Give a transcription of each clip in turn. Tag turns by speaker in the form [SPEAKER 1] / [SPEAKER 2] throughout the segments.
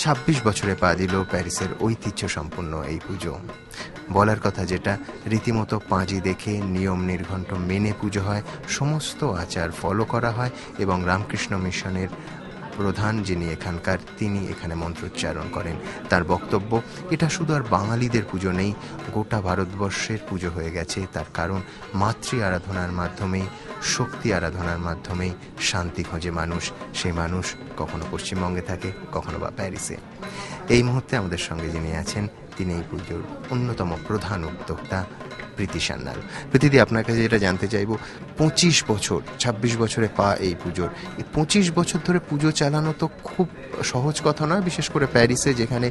[SPEAKER 1] 26 বছরে পা দিল প্যারিসের ঐতিহ্য সম্পন্ন এই পুজো। বলার কথা যেটা, রীতিমতো পাঁজি দেখে নিয়ম নির্ঘণ্ট মেনে পুজো হয়, সমস্ত আচার ফলো করা হয় এবং রামকৃষ্ণ মিশনের প্রধান যিনি এখানকার, তিনি এখানে মন্ত্রোচ্চারণ করেন। তার বক্তব্য, এটা শুধু আর বাঙালিদের পুজো নেই, গোটা ভারতবর্ষের পুজো হয়ে গেছে। তার কারণ মাতৃ আরাধনার মাধ্যমেই, শক্তি আরাধনার মাধ্যমেই শান্তি খোঁজে মানুষ। সেই মানুষ কখনো পশ্চিমবঙ্গে থাকে, কখনো বা প্যারিসে। এই মুহূর্তে আমাদের সঙ্গে যিনি আছেন, তিনি এই পুজোর অন্যতম প্রধান উদ্যোক্তা প্রীতি সান্যাল। প্রীতিদি, আপনার কাছে যেটা জানতে চাইব, 25 বছর, 26 বছরে পা এই পুজোর। এই 25 বছর ধরে পুজো চালানো তো খুব সহজ কথা নয়, বিশেষ করে প্যারিসে যেখানে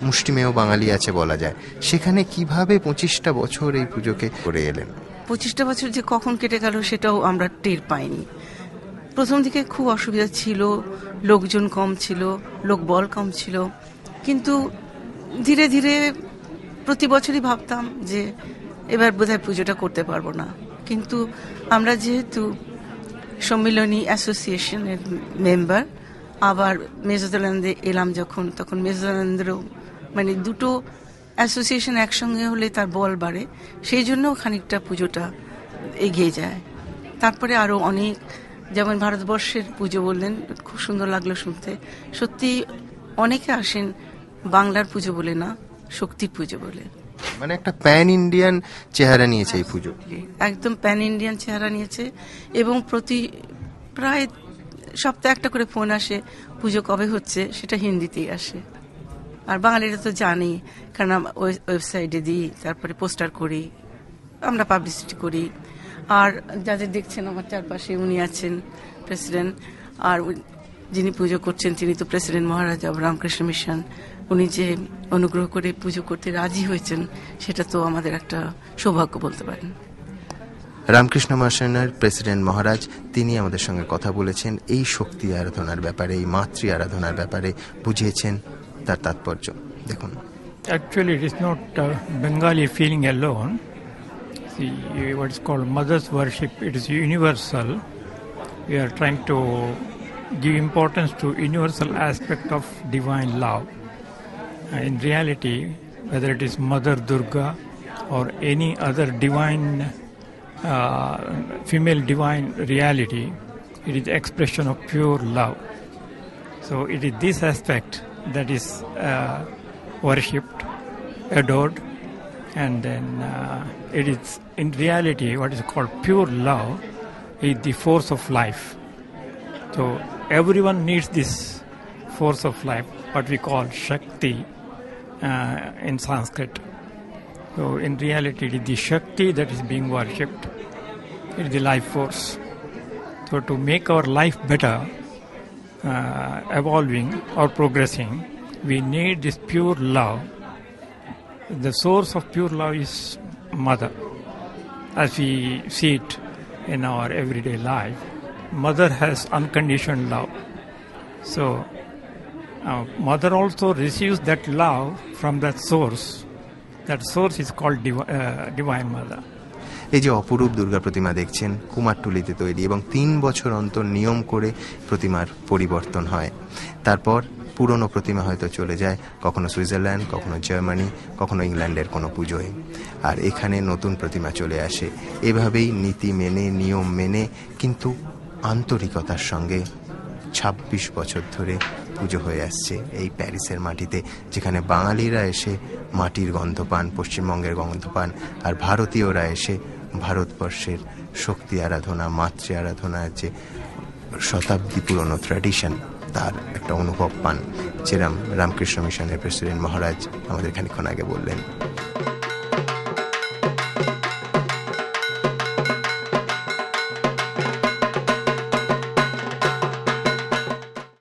[SPEAKER 1] মুষ্টিমেয় বাঙালি আছে বলা যায়। সেখানে কিভাবে 25টা বছর এই পুজোকে করে এলেন?
[SPEAKER 2] 25টা বছর যে কখন কেটে গেল সেটাও আমরা টের পাইনি। প্রথম দিকে খুব অসুবিধা ছিল, লোকজন কম ছিল, লোকবল কম ছিল, কিন্তু ধীরে ধীরে প্রতি বছরই ভাবতাম যে এবার বোধহয় পুজোটা করতে পারবো না। কিন্তু আমরা যেহেতু সম্মিলনী অ্যাসোসিয়েশনের মেম্বার, আবার মেজোল্যান্ডে এলাম যখন, তখন মেজোল্যান্ডেরও মানে দুটো অ্যাসোসিয়েশন একসঙ্গে হলে তার বল বাড়ে, সেই জন্য খানিকটা পুজোটা এগিয়ে যায়। তারপরে আরও অনেক, যেমন ভারতবর্ষের পুজো বললেন, খুব সুন্দর লাগলো শুনতে। সত্যি অনেকে আসেন বাংলার পুজো বলে না, শক্তির পুজো বলে।
[SPEAKER 1] মানে একটা প্যান ইন্ডিয়ান চেহারা নিয়েছে এই পুজো,
[SPEAKER 2] একদম প্যান ইন্ডিয়ান চেহারা নিয়েছে। এবং প্রায় সপ্তাহে একটা করে ফোন আসে, পুজো কবে হচ্ছে, সেটা হিন্দিতেই আসে। আর বাঙালিরা তো জানি, কারণ ওয়েবসাইটে দিই, তারপরে পোস্টার করি, আমরা পাবলিসিটি করি। আর যাদের দেখছেন আমার চারপাশে, উনি আছেন প্রেসিডেন্ট, আর যিনি পুজো করছেন তিনি তো president Maharaj of Ramakrishna mission. উনি যে অনুগ্রহ করে পুজো করতে রাজি হয়েছেন, সেটা তো আমাদের একটা সৌভাগ্য বলতে পারেন।
[SPEAKER 1] রামকৃষ্ণ মিশনের প্রেসিডেন্ট মহারাজ, তিনি আমাদের সঙ্গে কথা বলেছেন এই শক্তি আরাধনার ব্যাপারে, এই মাতৃ আরাধনার ব্যাপারে, বুঝিয়েছেন তার তাৎপর্য। দেখুন,
[SPEAKER 3] Actually, it is not Bengali feeling alone. See, what is called mother's worship, it is universal. We are trying to give importance to universal aspect of divine love. In reality, whether it is Mother Durga or any other divine, female divine reality, it is expression of pure love. So it is this aspect that is worshipped, adored, and then it is in reality what is called pure love is the force of life. So everyone needs this force of life, what we call Shakti in Sanskrit. So in reality it is the Shakti that is being worshipped. It is the life force. So to make our life better, evolving or progressing, we need this pure love. The source of pure love is Mother. As we see it in our everyday life, Mother has unconditioned love. So Mother also receives that love from that source. That source is called Divine Mother.
[SPEAKER 1] এই যে অপরূপ দুর্গা প্রতিমা দেখছেন, কুমারটুলিতে তৈরি, এবং 3 বছর অন্তর নিয়ম করে প্রতিমার পরিবর্তন হয়। তারপর পুরনো প্রতিমা হয়তো চলে যায় কখনো সুইজারল্যান্ড, কখনো জার্মানি, কখনো ইংল্যান্ডের কোনো পুজোয়, আর এখানে নতুন প্রতিমা চলে আসে। এভাবেই নীতি মেনে, নিয়ম মেনে, কিন্তু আন্তরিকতার সঙ্গে 26 বছর ধরে পুজো হয়ে আসছে এই প্যারিসের মাটিতে, যেখানে বাঙালিরা এসে মাটির গন্ধ পান, পশ্চিমবঙ্গের গন্ধ পান, আর ভারতীয়রা এসে ভারতবর্ষের শক্তি আরাধনা, মাতৃ আরাধনার যে শতাব্দী পুরনো ট্র্যাডিশন, তার একটা অনুভব পান, যেরম রামকৃষ্ণ মিশনের প্রেসিডেন্ট মহারাজ আমাদের খানিকক্ষণ আগে বললেন।